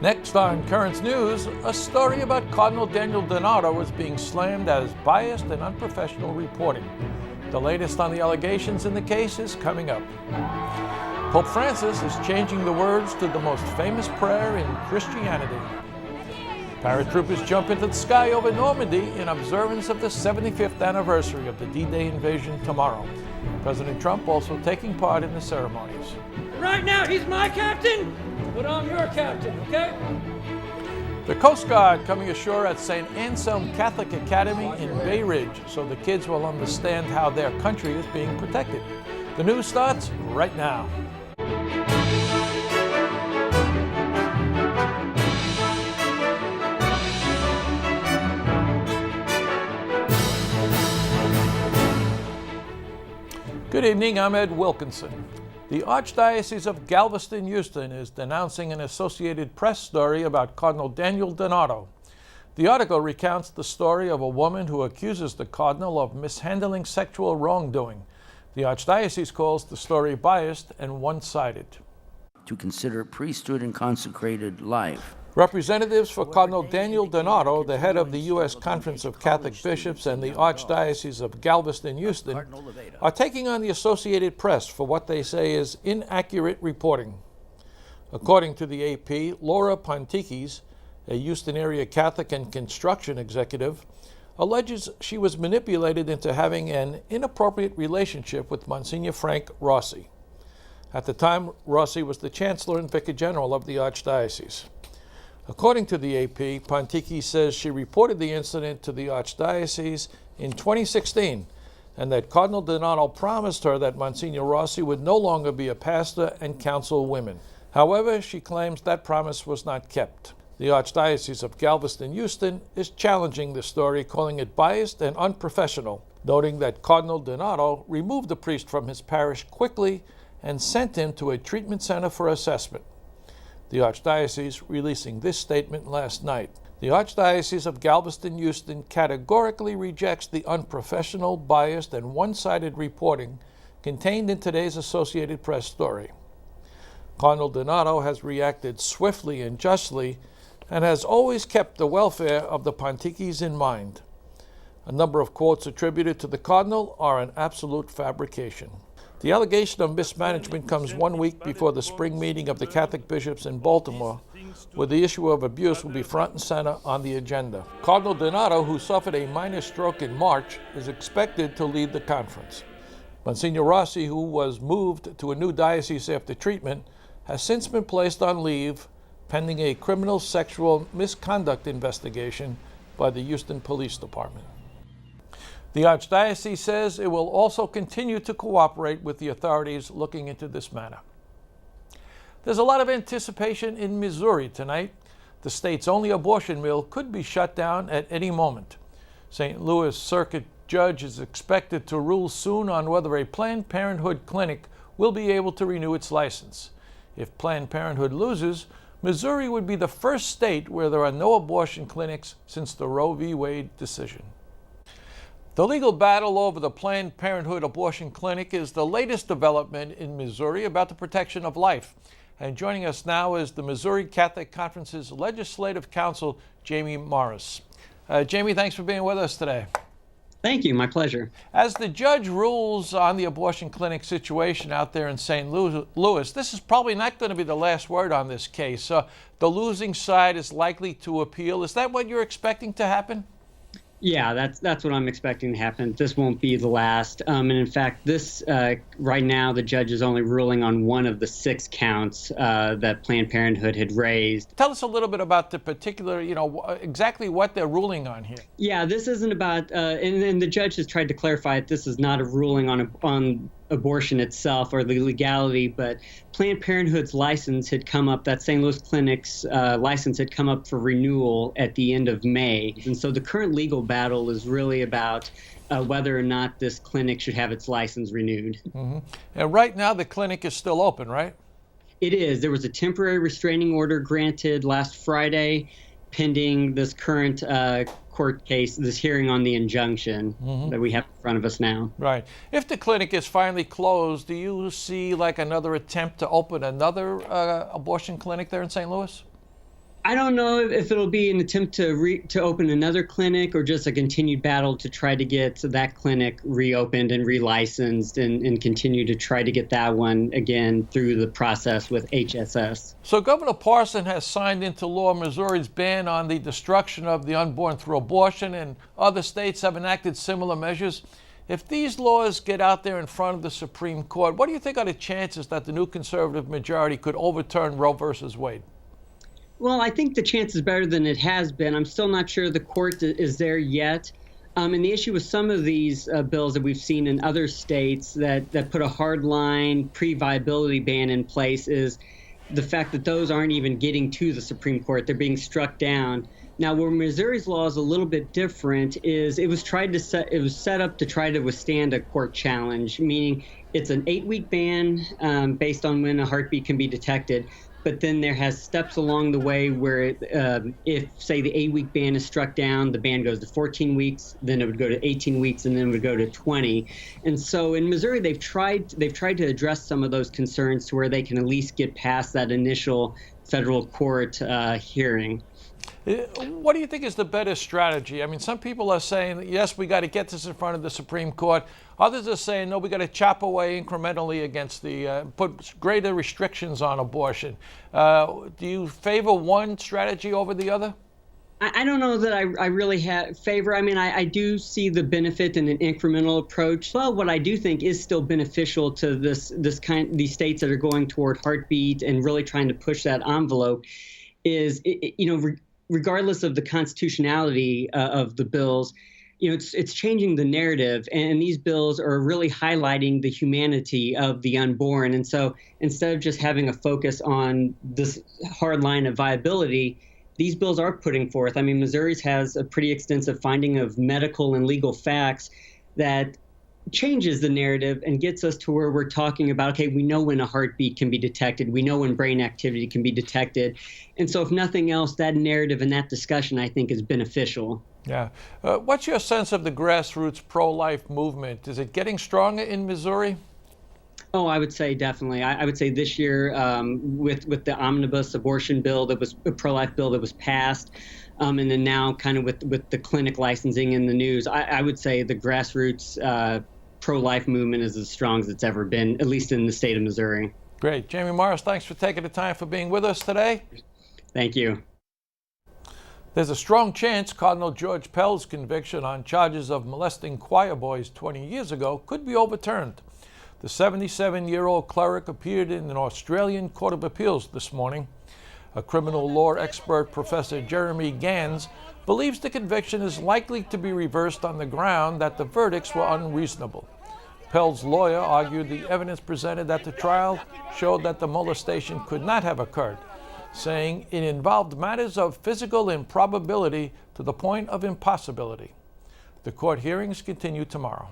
Next on Currents News, a story about Cardinal Daniel DiNardo as being slammed as biased and unprofessional reporting. The latest on the allegations in the case is coming up. Pope Francis is changing the words to the most famous prayer in Christianity. Paratroopers jump into the sky over Normandy in observance of the 75th anniversary of the D-Day invasion tomorrow. President Trump also taking part in the ceremonies. Right now, he's my captain, but I'm your captain, okay? The Coast Guard coming ashore at St. Anselm Catholic Academy in Bay Ridge so the kids will understand how their country is being protected. The news starts right now. Good evening, I'm Ed Wilkinson. The Archdiocese of Galveston, Houston is denouncing an Associated Press story about Cardinal Daniel DiNardo. The article recounts the story of a woman who accuses the cardinal of mishandling sexual wrongdoing. The Archdiocese calls the story biased and one-sided. To consider priesthood and consecrated life. Representatives for Cardinal Daniel DiNardo, the head of the U.S. Conference of Catholic Bishops and the Archdiocese of Galveston, Houston, are taking on the Associated Press for what they say is inaccurate reporting. According to the AP, Laura Pontikis, a Houston area Catholic and construction executive, alleges she was manipulated into having an inappropriate relationship with Monsignor Frank Rossi. At the time, Rossi was the Chancellor and Vicar General of the Archdiocese. According to the AP, Pontiki says she reported the incident to the Archdiocese in 2016 and that Cardinal DiNardo promised her that Monsignor Rossi would no longer be a pastor and counsel women. However, she claims that promise was not kept. The Archdiocese of Galveston, Houston is challenging the story, calling it biased and unprofessional, noting that Cardinal DiNardo removed the priest from his parish quickly and sent him to a treatment center for assessment. The Archdiocese releasing this statement last night. The Archdiocese of Galveston, Houston categorically rejects the unprofessional, biased, and one-sided reporting contained in today's Associated Press story. Cardinal DiNardo has reacted swiftly and justly and has always kept the welfare of the Pontikis in mind. A number of quotes attributed to the Cardinal are an absolute fabrication. The allegation of mismanagement comes 1 week before the spring meeting of the Catholic bishops in Baltimore, where the issue of abuse will be front and center on the agenda. Cardinal DiNardo, who suffered a minor stroke in March, is expected to lead the conference. Monsignor Rossi, who was moved to a new diocese after treatment, has since been placed on leave pending a criminal sexual misconduct investigation by the Houston Police Department. The Archdiocese says it will also continue to cooperate with the authorities looking into this matter. There's a lot of anticipation in Missouri tonight. The state's only abortion mill could be shut down at any moment. St. Louis Circuit Judge is expected to rule soon on whether a Planned Parenthood clinic will be able to renew its license. If Planned Parenthood loses, Missouri would be the first state where there are no abortion clinics since the Roe v. Wade decision. The legal battle over the Planned Parenthood abortion clinic is the latest development in Missouri about the protection of life. And joining us now is the Missouri Catholic Conference's Legislative Counsel, Jamie Morris. Jamie, thanks for being with us today. Thank you, my pleasure. As the judge rules on the abortion clinic situation out there in St. Louis, this is probably not going to be the last word on this case. The losing side is likely to appeal. Is that what you're expecting to happen? Yeah, that's what I'm expecting to happen. This won't be the last. And in fact, this right now, the judge is only ruling on one of the 6 counts that Planned Parenthood had raised. Tell us a little bit about the particular, exactly what they're ruling on here. Yeah, this isn't about, and the judge has tried to clarify that this is not a ruling on abortion itself or the legality, but Planned Parenthood's license had come up, that St. Louis Clinic's license had come up for renewal at the end of May. And so the current legal battle is really about whether or not this clinic should have its license renewed. Mm-hmm. And right now the clinic is still open, right? It is. There was a temporary restraining order granted last Friday pending this current court case, this hearing on the injunction that we have in front of us now. Right. If the clinic is finally closed, do you see like another attempt to open another abortion clinic there in St. Louis? I don't know if it'll be an attempt to open another clinic or just a continued battle to try to get that clinic reopened and relicensed and continue to try to get that one again through the process with HSS. So Governor Parson has signed into law Missouri's ban on the destruction of the unborn through abortion, and other states have enacted similar measures. If these laws get out there in front of the Supreme Court, what do you think are the chances that the new conservative majority could overturn Roe versus Wade? Well, I think the chance is better than it has been. I'm still not sure the court is there yet. And the issue with some of these bills that we've seen in other states that put a hard-line pre-viability ban in place is the fact that those aren't even getting to the Supreme Court. They're being struck down. Now, where Missouri's law is a little bit different is it was set up to try to withstand a court challenge, meaning it's an 8-week ban based on when a heartbeat can be detected. But then there has steps along the way where if, say, the 8-week ban is struck down, the ban goes to 14 weeks, then it would go to 18 weeks, and then it would go to 20. And so in Missouri, they've tried to address some of those concerns to where they can at least get past that initial federal court hearing. What do you think is the better strategy? I mean, some people are saying, that, yes, we got to get this in front of the Supreme Court. Others are saying, no, we got to chop away incrementally against put greater restrictions on abortion. Do you favor one strategy over the other? I don't know that I really favor. I mean, I do see the benefit in an incremental approach. Well, what I do think is still beneficial to these states that are going toward heartbeat and really trying to push that envelope is, regardless of the constitutionality of the bills, it's changing the narrative, and these bills are really highlighting the humanity of the unborn. And so instead of just having a focus on this hard line of viability, these bills are putting forth. I mean, Missouri's has a pretty extensive finding of medical and legal facts that changes the narrative and gets us to where we're talking about, okay, we know when a heartbeat can be detected. We know when brain activity can be detected. And so if nothing else, that narrative and that discussion, I think, is beneficial. Yeah. What's your sense of the grassroots pro-life movement? Is it getting stronger in Missouri? Oh, I would say definitely. I would say this year with the omnibus abortion bill that was a pro-life bill that was passed, and then now kind of with the clinic licensing in the news, I would say the grassroots pro-life movement is as strong as it's ever been, at least in the state of Missouri. Great. Jamie Morris, thanks for taking the time for being with us today. Thank you. There's a strong chance Cardinal George Pell's conviction on charges of molesting choir boys 20 years ago could be overturned. The 77-year-old cleric appeared in an Australian Court of Appeals this morning. A criminal law expert, Professor Jeremy Gans, believes the conviction is likely to be reversed on the ground that the verdicts were unreasonable. Pell's lawyer argued the evidence presented at the trial showed that the molestation could not have occurred, saying it involved matters of physical improbability to the point of impossibility. The court hearings continue tomorrow.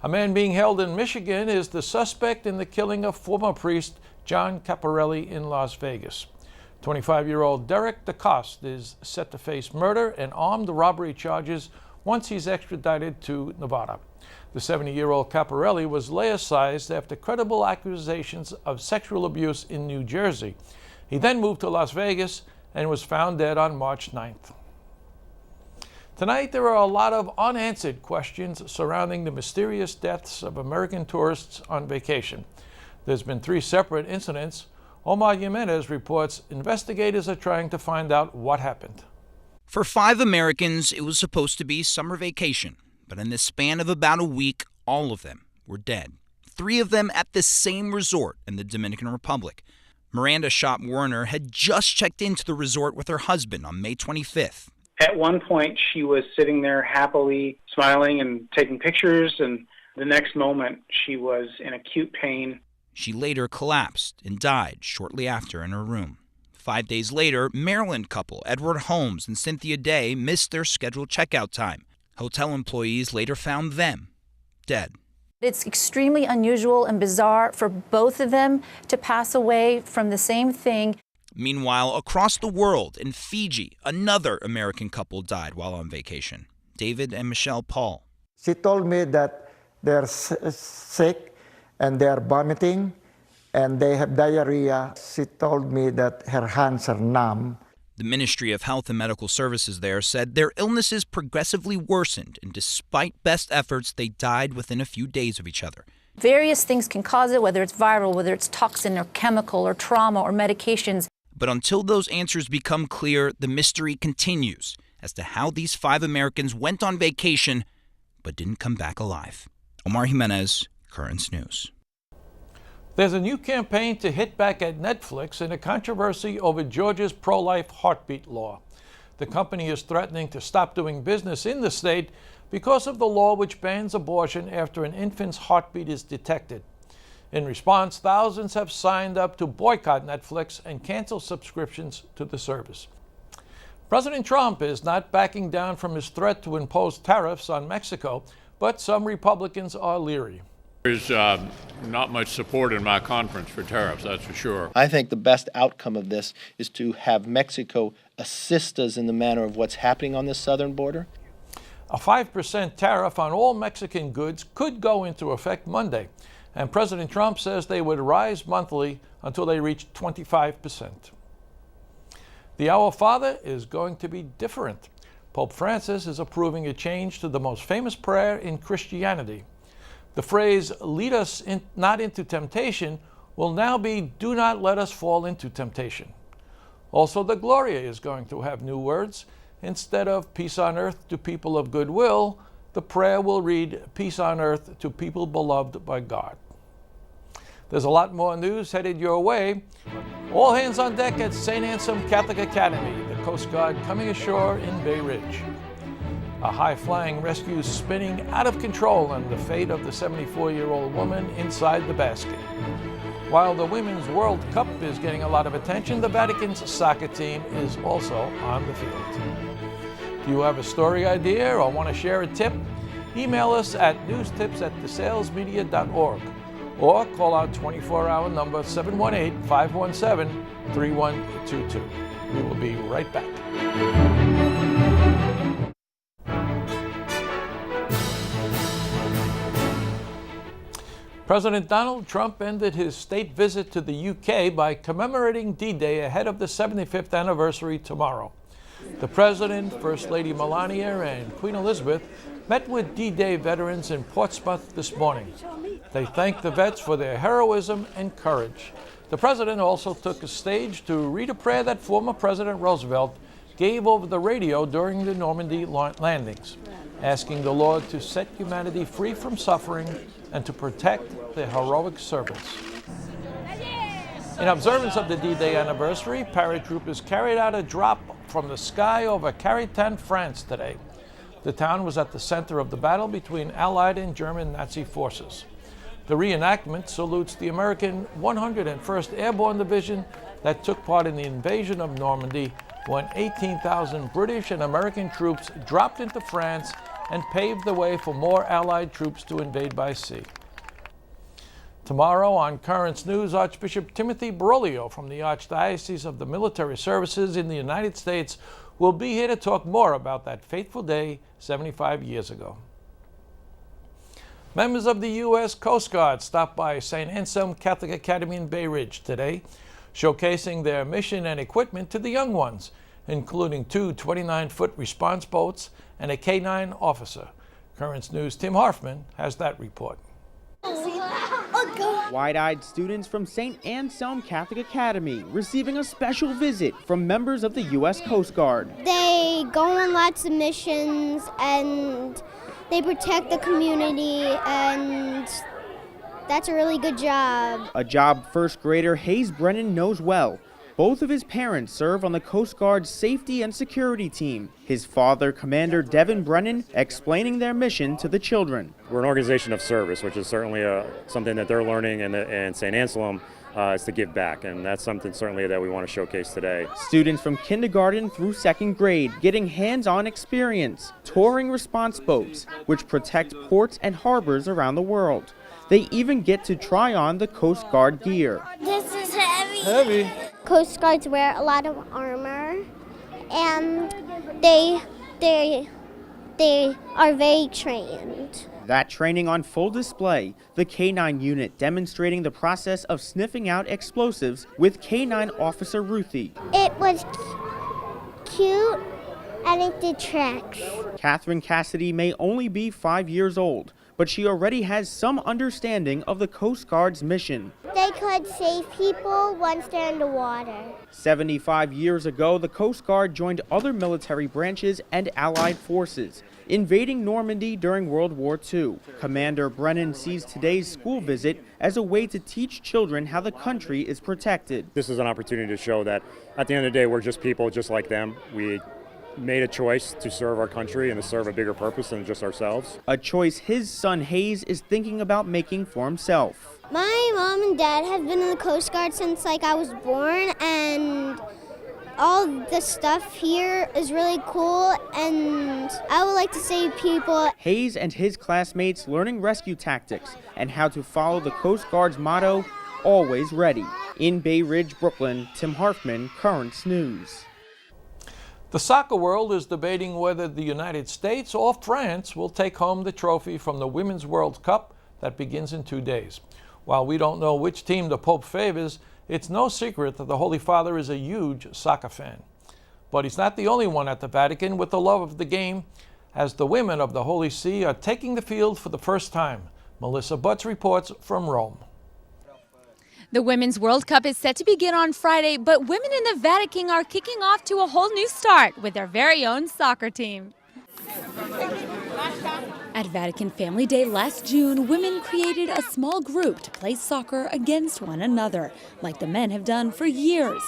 A man being held in Michigan is the suspect in the killing of former priest John Caparelli in Las Vegas. 25-year-old Derek DeCoste is set to face murder and armed robbery charges once he's extradited to Nevada. The 70-year-old Caparelli was laicized after credible accusations of sexual abuse in New Jersey. He then moved to Las Vegas and was found dead on March 9th. Tonight, there are a lot of unanswered questions surrounding the mysterious deaths of American tourists on vacation. There's been 3 separate incidents. Omar Jimenez reports investigators are trying to find out what happened. For 5 Americans, it was supposed to be summer vacation, but in the span of about a week, all of them were dead. 3 of them at the same resort in the Dominican Republic. Miranda Shop Warner had just checked into the resort with her husband on May 25th. At one point, she was sitting there happily smiling and taking pictures, and the next moment, she was in acute pain. She later collapsed and died shortly after in her room. 5 days later, Maryland couple Edward Holmes and Cynthia Day missed their scheduled checkout time. Hotel employees later found them dead. It's extremely unusual and bizarre for both of them to pass away from the same thing. Meanwhile, across the world, in Fiji, another American couple died while on vacation. David and Michelle Paul. She told me that they're sick and they're vomiting and they have diarrhea. She told me that her hands are numb. The Ministry of Health and Medical Services there said their illnesses progressively worsened, and despite best efforts, they died within a few days of each other. Various things can cause it, whether it's viral, whether it's toxin or chemical or trauma or medications. But until those answers become clear, the mystery continues as to how these 5 Americans went on vacation but didn't come back alive. Omar Jimenez, Currents News. There's a new campaign to hit back at Netflix in a controversy over Georgia's pro-life heartbeat law. The company is threatening to stop doing business in the state because of the law which bans abortion after an infant's heartbeat is detected. In response, thousands have signed up to boycott Netflix and cancel subscriptions to the service. President Trump is not backing down from his threat to impose tariffs on Mexico, but some Republicans are leery. There's not much support in my conference for tariffs, that's for sure. I think the best outcome of this is to have Mexico assist us in the manner of what's happening on the southern border. A 5% tariff on all Mexican goods could go into effect Monday, and President Trump says they would rise monthly until they reach 25%. The Our Father is going to be different. Pope Francis is approving a change to the most famous prayer in Christianity. The phrase, "lead us not into temptation," will now be, "do not let us fall into temptation." Also, the Gloria is going to have new words. Instead of "peace on earth to people of good will," the prayer will read, "peace on earth to people beloved by God." There's a lot more news headed your way. All hands on deck at St. Anselm Catholic Academy, the Coast Guard coming ashore in Bay Ridge. A high-flying rescue spinning out of control and the fate of the 74-year-old woman inside the basket. While the Women's World Cup is getting a lot of attention, the Vatican's soccer team is also on the field. Do you have a story idea or want to share a tip? Email us at newstips@thesalesmedia.org or call our 24-hour number 718-517-3122. We will be right back. President Donald Trump ended his state visit to the UK by commemorating D-Day ahead of the 75th anniversary tomorrow. The President, First Lady Melania, and Queen Elizabeth met with D-Day veterans in Portsmouth this morning. They thanked the vets for their heroism and courage. The President also took a stage to read a prayer that former President Roosevelt gave over the radio during the Normandy landings, asking the Lord to set humanity free from suffering and to protect their heroic servants. In observance of the D-Day anniversary, paratroopers carried out a drop from the sky over Caritan, France today. The town was at the center of the battle between Allied and German Nazi forces. The reenactment salutes the American 101st Airborne Division that took part in the invasion of Normandy when 18,000 British and American troops dropped into France and paved the way for more Allied troops to invade by sea. Tomorrow on Currents News, Archbishop Timothy Bergoglio from the Archdiocese of the Military Services in the United States will be here to talk more about that fateful day 75 years ago. Members of the U.S. Coast Guard stopped by St. Anselm Catholic Academy in Bay Ridge today, showcasing their mission and equipment to the young ones, including 2 29-foot response boats and a K-9 officer. Currents News' Tim Harfman has that report. Wide-eyed students from St. Anselm Catholic Academy receiving a special visit from members of the U.S. Coast Guard. They go on lots of missions and they protect the community, and that's a really good job. A job first grader Hayes Brennan knows well. Both of his parents serve on the Coast Guard's safety and security team. His father, Commander Devin Brennan, explaining their mission to the children. We're an organization of service, which is certainly something that they're learning in St. Anselm is to give back, and that's something certainly that we want to showcase today. Students from kindergarten through second grade getting hands-on experience, touring response boats, which protect ports and harbors around the world. They even get to try on the Coast Guard gear. This is heavy. Coast Guards wear a lot of armor, and they are very trained. That training on full display, the K-9 unit demonstrating the process of sniffing out explosives with K-9 Officer Ruthie. It was cute and it did tricks. Catherine Cassidy may only be 5 years old, but she already has some understanding of the Coast Guard's mission. They could save people once they're in the water. 75 years ago, the Coast Guard joined other military branches and allied forces, invading Normandy during World War II. Commander Brennan sees today's school visit as a way to teach children how the country is protected. This is an opportunity to show that at the end of the day, we're just people just like them. We made a choice to serve our country and to serve a bigger purpose than just ourselves. A choice his son Hayes is thinking about making for himself. My mom and dad have been in the Coast Guard since I was born, and all the stuff here is really cool, and I would like to save people. Hayes and his classmates learning rescue tactics and how to follow the Coast Guard's motto, always ready. In Bay Ridge, Brooklyn, Tim Harfman, Currents News. The soccer world is debating whether the United States or France will take home the trophy from the Women's World Cup that begins in 2 days. While we don't know which team the Pope favors, it's no secret that the Holy Father is a huge soccer fan. But he's not the only one at the Vatican with the love of the game, as the women of the Holy See are taking the field for the first time. Melissa Butts reports from Rome. The Women's World Cup is set to begin on Friday, but women in the Vatican are kicking off to a whole new start with their very own soccer team. At Vatican Family Day last June, women created a small group to play soccer against one another, like the men have done for years.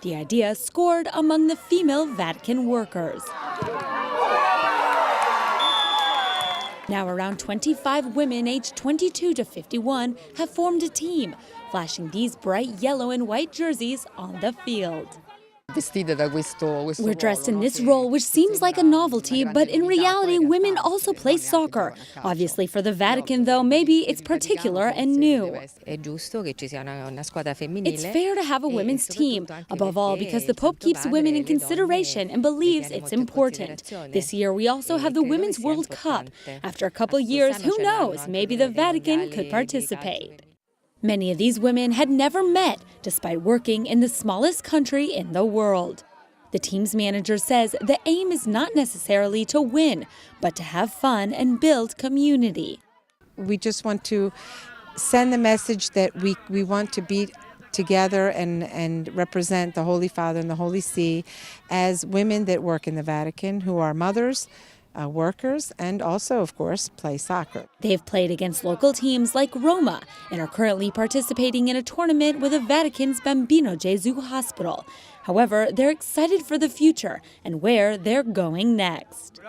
The idea scored among the female Vatican workers. Now around 25 women aged 22 to 51 have formed a team, flashing these bright yellow and white jerseys on the field. We're dressed in this role, which seems like a novelty, but in reality, women also play soccer. Obviously, for the Vatican, though, maybe it's particular and new. It's fair to have a women's team, above all because the Pope keeps women in consideration and believes it's important. This year, we also have the Women's World Cup. After a couple years, who knows, maybe the Vatican could participate. Many of these women had never met, despite working in the smallest country in the world. The team's manager says the aim is not necessarily to win, but to have fun and build community. We just want to send the message that we want to be together and represent the Holy Father and the Holy See as women that work in the Vatican, who are mothers, workers, and also, of course, play soccer. They've played against local teams like Roma and are currently participating in a tournament with the Vatican's Bambino Gesù Hospital. However, they're excited for the future and where they're going next.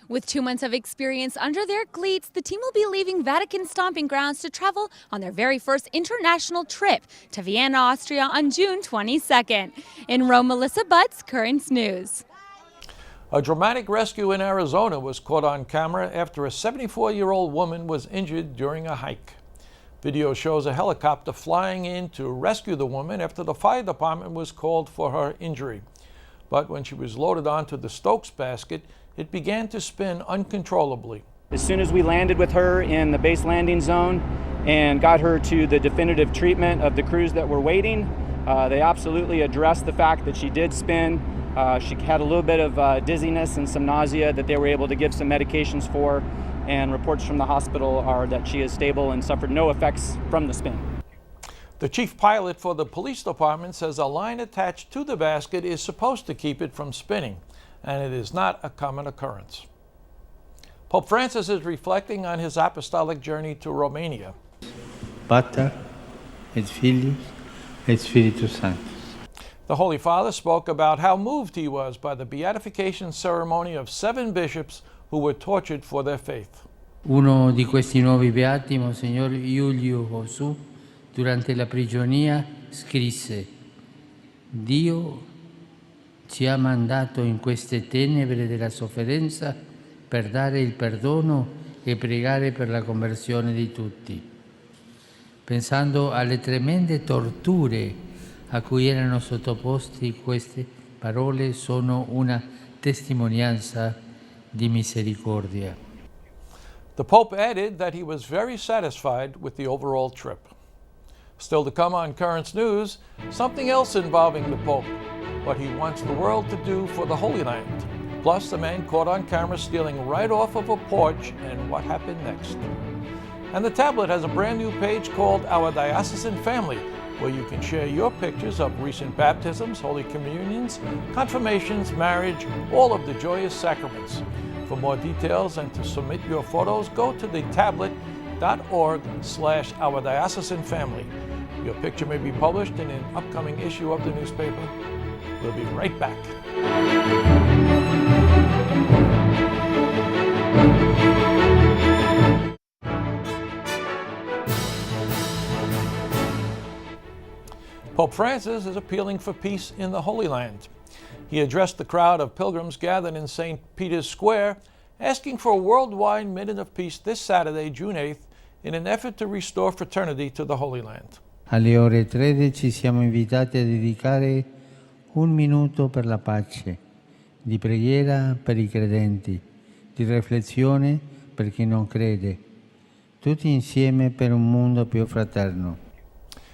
With 2 months of experience under their cleats, the team will be leaving Vatican stomping grounds to travel on their very first international trip to Vienna, Austria on June 22nd. In Rome, Melissa Butts, Currents News. A dramatic rescue in Arizona was caught on camera after a 74-year-old woman was injured during a hike. Video shows a helicopter flying in to rescue the woman after the fire department was called for her injury. But when she was loaded onto the Stokes basket, it began to spin uncontrollably. As soon as we landed with her in the base landing zone and got her to the definitive treatment of the crews that were waiting, they absolutely addressed the fact that she did spin. She had a little bit of dizziness and some nausea that they were able to give some medications for, and reports from the hospital are that she is stable and suffered no effects from the spin. The chief pilot for the police department says a line attached to the basket is supposed to keep it from spinning, and it is not a common occurrence. Pope Francis is reflecting on his apostolic journey to Romania. Pater et Filius et Spiritus Sanctus. The Holy Father spoke about how moved he was by the beatification ceremony of 7 bishops who were tortured for their faith. Uno di questi nuovi beati, Monsignor Giulio Josù, durante la prigionia scrisse: Dio ci ha mandato in queste tenebre della sofferenza per dare il perdono e pregare per la conversione di tutti. Pensando alle tremende torture a cui erano sottoposti, queste parole sono una testimonianza di misericordia. The Pope added that he was very satisfied with the overall trip. Still to come on Currents News, something else involving the Pope, what he wants the world to do for the Holy Land. Plus, the man caught on camera stealing right off of a porch and what happened next. And the tablet has a brand new page called Our Diocesan Family, where you can share your pictures of recent baptisms, Holy Communions, confirmations, marriage, all of the joyous sacraments. For more details and to submit your photos, go to the tablet.org/Our Diocesan Family. Your picture may be published in an upcoming issue of the newspaper. We'll be right back. Pope Francis is appealing for peace in the Holy Land. He addressed the crowd of pilgrims gathered in St. Peter's Square, asking for a worldwide minute of peace this Saturday, June 8th, in an effort to restore fraternity to the Holy Land. Alle ore 13 siamo invitati a dedicare un minuto per la pace, di preghiera per i credenti, di riflessione per chi non crede, tutti insieme per un mondo più fraterno.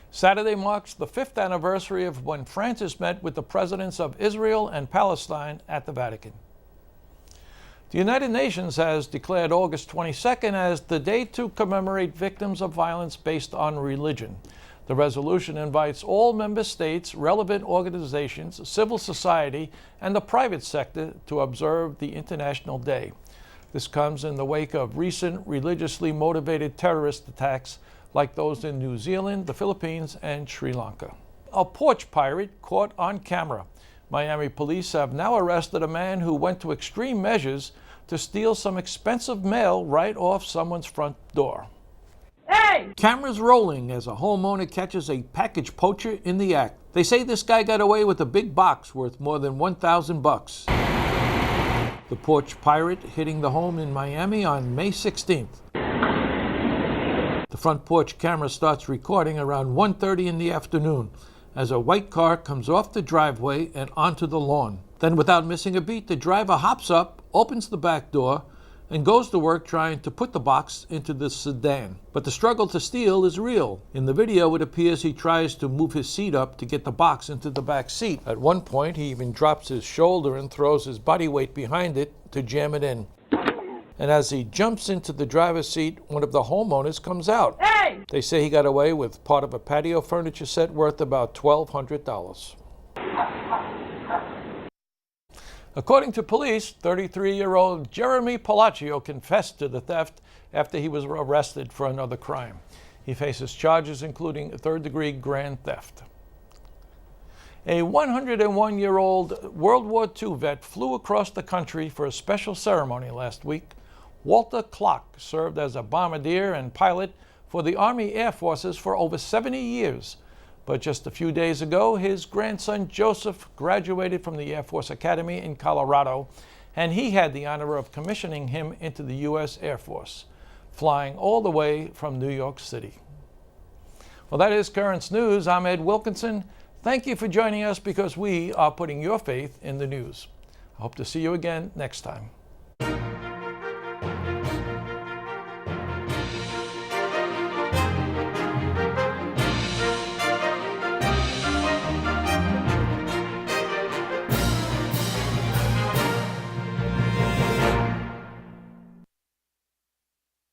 Saturday marks the 5th anniversary of when Francis met with the presidents of Israel and Palestine at the Vatican. The United Nations has declared August 22nd as the day to commemorate victims of violence based on religion. The resolution invites all member states, relevant organizations, civil society, and the private sector to observe the International Day. This comes in the wake of recent religiously motivated terrorist attacks like those in New Zealand, the Philippines, and Sri Lanka. A porch pirate caught on camera. Miami police have now arrested a man who went to extreme measures to steal some expensive mail right off someone's front door. Hey! Cameras rolling as a homeowner catches a package poacher in the act. They say this guy got away with a big box worth more than $1,000. The porch pirate hitting the home in Miami on May 16th. The front porch camera starts recording around 1:30 in the afternoon as a white car comes off the driveway and onto the lawn. Then, without missing a beat, the driver hops up, opens the back door, and goes to work trying to put the box into the sedan. But the struggle to steal is real. In the video, it appears he tries to move his seat up to get the box into the back seat. At one point, he even drops his shoulder and throws his body weight behind it to jam it in. And as he jumps into the driver's seat, one of the homeowners comes out. Hey! They say he got away with part of a patio furniture set worth about $1,200. According to police, 33-year-old Jeremy Palacio confessed to the theft after he was arrested for another crime. He faces charges including third-degree grand theft. A 101-year-old World War II vet flew across the country for a special ceremony last week. Walter Clark served as a bombardier and pilot for the Army Air Forces for over 70 years. But just a few days ago, his grandson Joseph graduated from the Air Force Academy in Colorado, and he had the honor of commissioning him into the U.S. Air Force, flying all the way from New York City. Well, that is Currents News. I'm Ed Wilkinson. Thank you for joining us because we are putting your faith in the news. I hope to see you again next time.